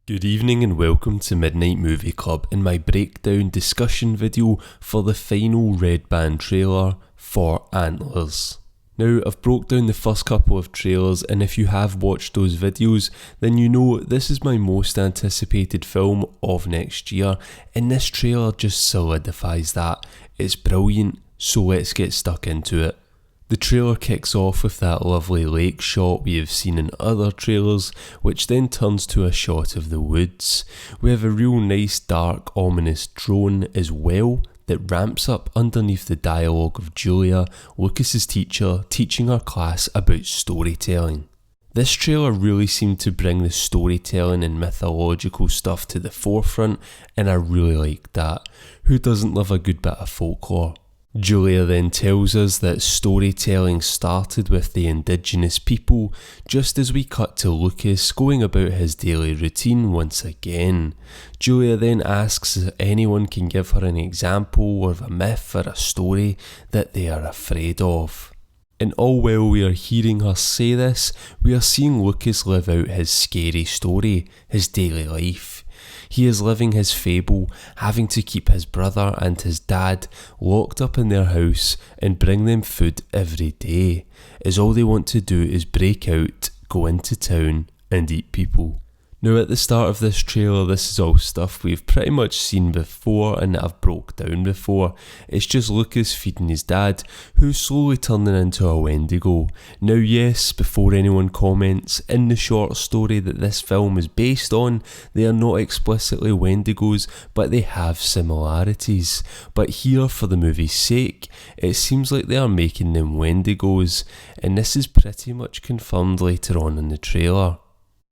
Good evening and welcome to Midnight Movie Club and my breakdown discussion video for the final Red Band trailer for Antlers. Now, I've broke down the first couple of trailers, and if you have watched those videos, then you know this is my most anticipated film of next year, and this trailer just solidifies that. It's brilliant, so let's get stuck into it. The trailer kicks off with that lovely lake shot we have seen in other trailers, which then turns to a shot of the woods. We have a real nice dark ominous drone as well that ramps up underneath the dialogue of Julia, Lucas's teacher, teaching her class about storytelling. This trailer really seemed to bring the storytelling and mythological stuff to the forefront, and I really liked that. Who doesn't love a good bit of folklore? Julia then tells us that storytelling started with the indigenous people, just as we cut to Lucas going about his daily routine once again. Julia then asks if anyone can give her an example of a myth or a story that they are afraid of. And all while we are hearing her say this, we are seeing Lucas live out his scary story, his daily life. He is living his fable, having to keep his brother and his dad locked up in their house and bring them food every day, as all they want to do is break out, go into town and eat people. Now at the start of this trailer, this is all stuff we've pretty much seen before and that I've broke down before. It's just Lucas feeding his dad, who's slowly turning into a Wendigo. Now yes, before anyone comments, in the short story that this film is based on, they are not explicitly Wendigos, but they have similarities. But here, for the movie's sake, it seems like they are making them Wendigos, and this is pretty much confirmed later on in the trailer.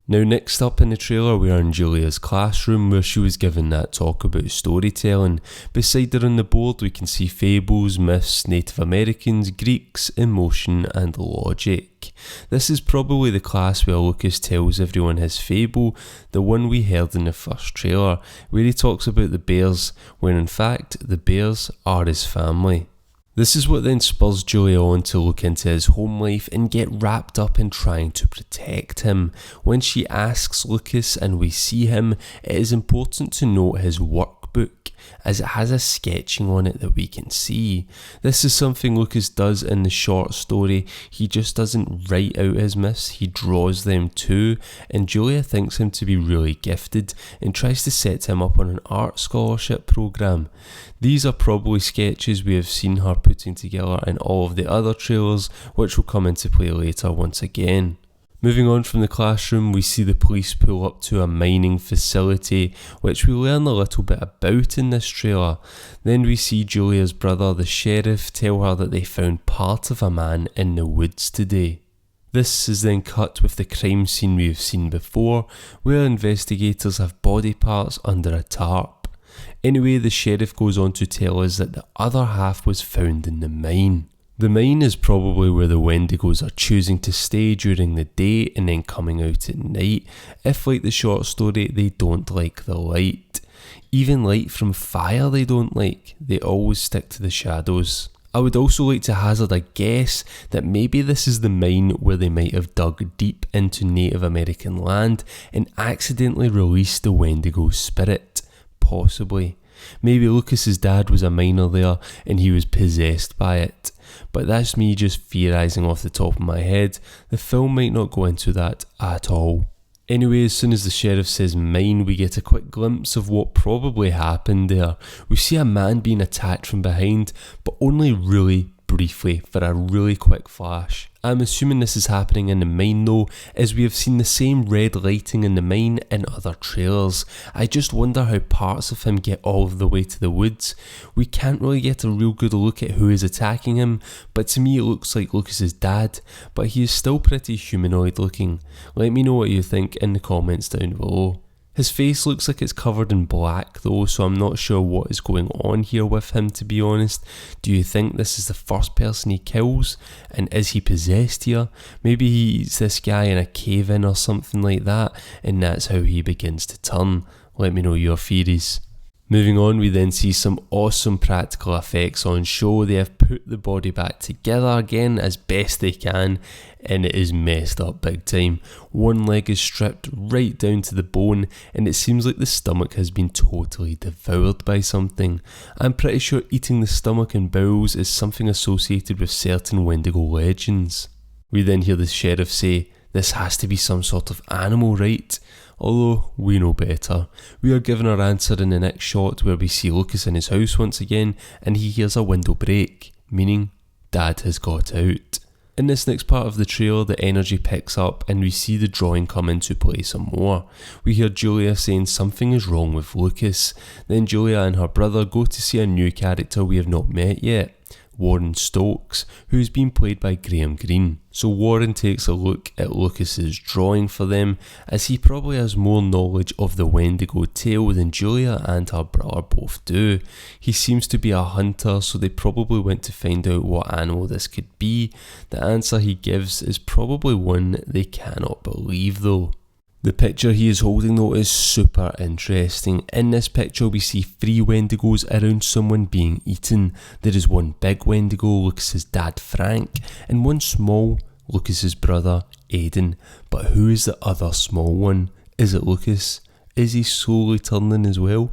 Now next up in the trailer, we are in Julia's classroom where she was given that talk about storytelling. Beside her on the board we can see fables, myths, Native Americans, Greeks, emotion and logic. This is probably the class where Lucas tells everyone his fable, the one we heard in the first trailer, where he talks about the bears, when in fact the bears are his family. This is what then spurs Julia on to look into his home life and get wrapped up in trying to protect him. When she asks Lucas and we see him, it is important to note his workbook, as it has a sketching on it that we can see. This is something Lucas does in the short story. He just doesn't write out his myths, he draws them too, and Julia thinks him to be really gifted and tries to set him up on an art scholarship programme. These are probably sketches we have seen her putting together in all of the other trailers, which will come into play later once again. Moving on from the classroom, we see the police pull up to a mining facility, which we learn a little bit about in this trailer. Then we see Julia's brother, the sheriff, tell her that they found part of a man in the woods today. This is then cut with the crime scene we have seen before, where investigators have body parts under a tarp. Anyway, the sheriff goes on to tell us that the other half was found in the mine. The mine is probably where the Wendigos are choosing to stay during the day and then coming out at night, if like the short story they don't like the light. Even light from fire they don't like, they always stick to the shadows. I would also like to hazard a guess that maybe this is the mine where they might have dug deep into Native American land and accidentally released the Wendigo spirit. Possibly. Maybe Lucas's dad was a miner there and he was possessed by it. But that's me just theorising off the top of my head. The film might not go into that at all. Anyway, as soon as the sheriff says mine, we get a quick glimpse of what probably happened there. We see a man being attacked from behind, but only really briefly for a really quick flash. I'm assuming this is happening in the mine though, as we have seen the same red lighting in the mine in other trailers. I just wonder how parts of him get all the way to the woods. We can't really get a real good look at who is attacking him, but to me it looks like Lucas's dad, but he is still pretty humanoid looking. Let me know what you think in the comments down below. His face looks like it's covered in black though, so I'm not sure what is going on here with him, to be honest. Do you think this is the first person he kills? And is he possessed here? Maybe he eats this guy in a cave-in or something like that, and that's how he begins to turn. Let me know your theories. Moving on, we then see some awesome practical effects on show. They have put the body back together again as best they can, and it is messed up big time. One leg is stripped right down to the bone, and it seems like the stomach has been totally devoured by something. I'm pretty sure eating the stomach and bowels is something associated with certain Wendigo legends. We then hear the sheriff say, "This has to be some sort of animal, right?" Although we know better. We are given our answer in the next shot where we see Lucas in his house once again and he hears a window break, meaning Dad has got out. In this next part of the trailer, the energy picks up and we see the drawing come into play some more. We hear Julia saying something is wrong with Lucas. Then Julia and her brother go to see a new character we have not met yet, Warren Stokes, who's been played by Graham Greene. So Warren takes a look at Lucas's drawing for them, as he probably has more knowledge of the Wendigo tale than Julia and her brother both do. He seems to be a hunter, so they probably went to find out what animal this could be. The answer he gives is probably one they cannot believe though. The picture he is holding though is super interesting. In this picture we see 3 Wendigos around someone being eaten. There is one big Wendigo, Lucas's dad Frank, and one small, Lucas's brother Aidan. But who is the other small one? Is it Lucas? Is he slowly turning as well?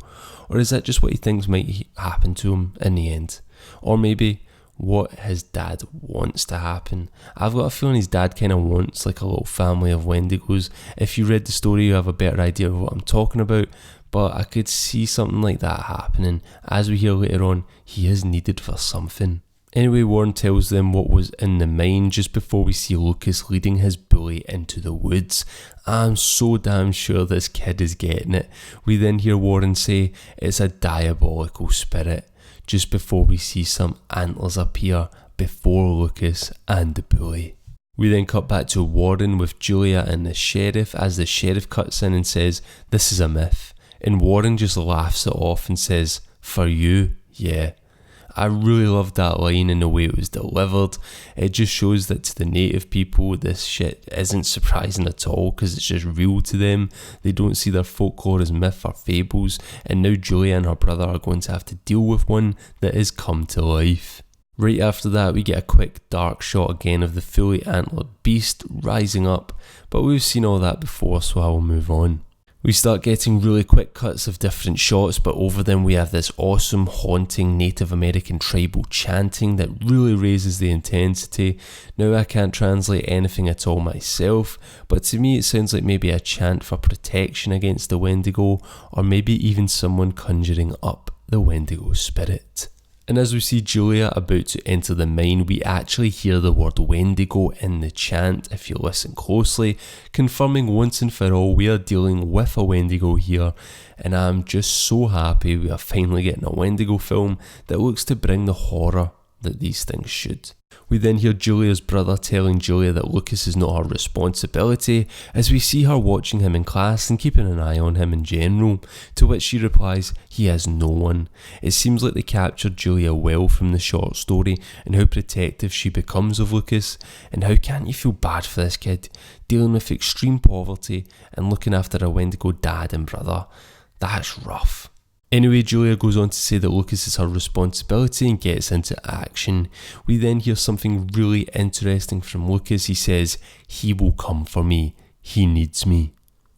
Or is that just what he thinks might happen to him in the end? Or maybe what his dad wants to happen. I've got a feeling his dad kind of wants like a little family of Wendigos. If you read the story you have a better idea of what I'm talking about, but I could see something like that happening. As we hear later on, he is needed for something. Anyway, Warren tells them what was in the mine just before we see Lucas leading his bully into the woods. I'm so damn sure this kid is getting it. We then hear Warren say it's a diabolical spirit, just before we see some antlers appear before Lucas and the bully. We then cut back to Warren with Julia and the sheriff as the sheriff cuts in and says, "This is a myth." And Warren just laughs it off and says, "For you, yeah." I really loved that line and the way it was delivered. It just shows that to the native people this shit isn't surprising at all because it's just real to them. They don't see their folklore as myth or fables, and now Julia and her brother are going to have to deal with one that has come to life. Right after that we get a quick dark shot again of the fully antlered beast rising up, but we've seen all that before, so I will move on. We start getting really quick cuts of different shots, but over them we have this awesome, haunting Native American tribal chanting that really raises the intensity. Now I can't translate anything at all myself, but to me it sounds like maybe a chant for protection against the Wendigo, or maybe even someone conjuring up the Wendigo spirit. And as we see Julia about to enter the mine, we actually hear the word Wendigo in the chant if you listen closely, confirming once and for all we are dealing with a Wendigo here, and I'm just so happy we are finally getting a Wendigo film that looks to bring the horror that these things should. We then hear Julia's brother telling Julia that Lucas is not her responsibility, as we see her watching him in class and keeping an eye on him in general, to which she replies, he has no one. It seems like they captured Julia well from the short story and how protective she becomes of Lucas, and how can't you feel bad for this kid, dealing with extreme poverty and looking after a Wendigo dad and brother. That's rough. Anyway, Julia goes on to say that Lucas is her responsibility and gets into action. We then hear something really interesting from Lucas. He says, he will come for me. He needs me.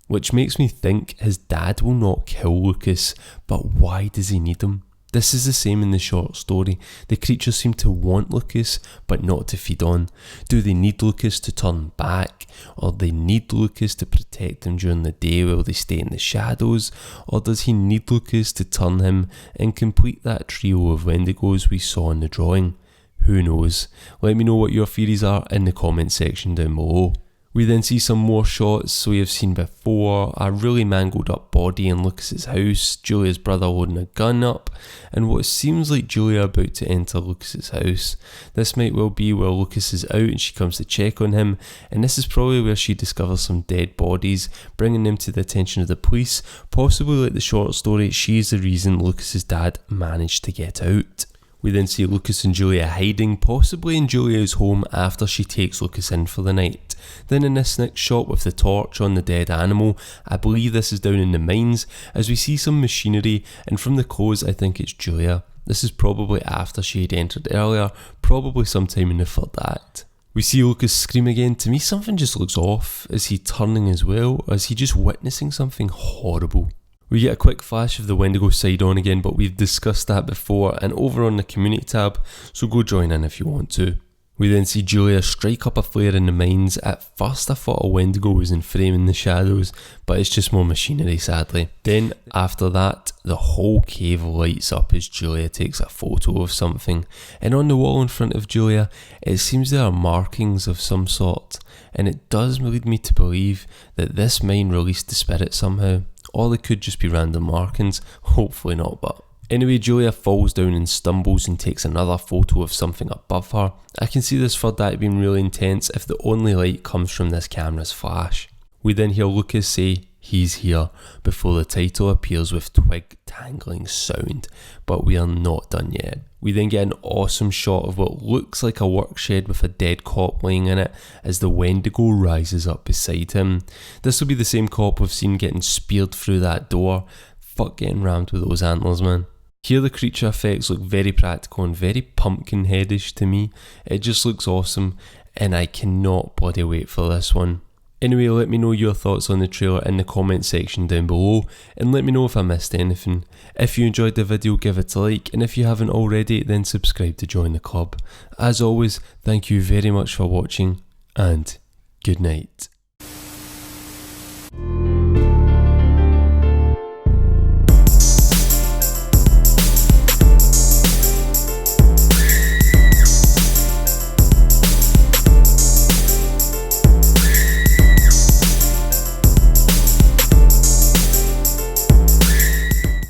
Which makes me think his dad will not kill Lucas, but why does he need him? This is the same in the short story. The creatures seem to want Lucas, but not to feed on. Do they need Lucas to turn back? Or do they need Lucas to protect them during the day while they stay in the shadows? Or does he need Lucas to turn him and complete that trio of Wendigos we saw in the drawing? Who knows? Let me know what your theories are in the comment section down below. We then see some more shots we have seen before, a really mangled up body in Lucas's house, Julia's brother holding a gun up, and what seems like Julia about to enter Lucas's house. This might well be where Lucas is out and she comes to check on him, and this is probably where she discovers some dead bodies, bringing them to the attention of the police. Possibly like the short story, she is the reason Lucas's dad managed to get out. We then see Lucas and Julia hiding, possibly in Julia's home after she takes Lucas in for the night. Then in this next shot with the torch on the dead animal, I believe this is down in the mines, as we see some machinery, and from the clothes I think it's Julia. This is probably after she had entered earlier, probably sometime in the third act. We see Lucas scream again. To me something just looks off. Is he turning as well, or is he just witnessing something horrible? We get a quick flash of the Wendigo side on again, but we've discussed that before and over on the community tab, so go join in if you want to. We then see Julia strike up a flare in the mines. At first I thought a Wendigo was in frame in the shadows, but it's just more machinery sadly. Then after that, the whole cave lights up as Julia takes a photo of something, and on the wall in front of Julia, it seems there are markings of some sort, and it does lead me to believe that this mine released the spirit somehow, or they could just be random markings, hopefully not, but... Anyway, Julia falls down and stumbles and takes another photo of something above her. I can see this third act being really intense if the only light comes from this camera's flash. We then hear Lucas say, "He's here," before the title appears with twig tangling sound, but we are not done yet. We then get an awesome shot of what looks like a work shed with a dead cop laying in it as the Wendigo rises up beside him. This will be the same cop we've seen getting speared through that door. Fuck getting rammed with those antlers, man. Here the creature effects look very practical and very Pumpkinheadish to me. It just looks awesome and I cannot bloody wait for this one. Anyway, let me know your thoughts on the trailer in the comment section down below and let me know if I missed anything. If you enjoyed the video, give it a like, and if you haven't already, then subscribe to join the club. As always, thank you very much for watching and good night.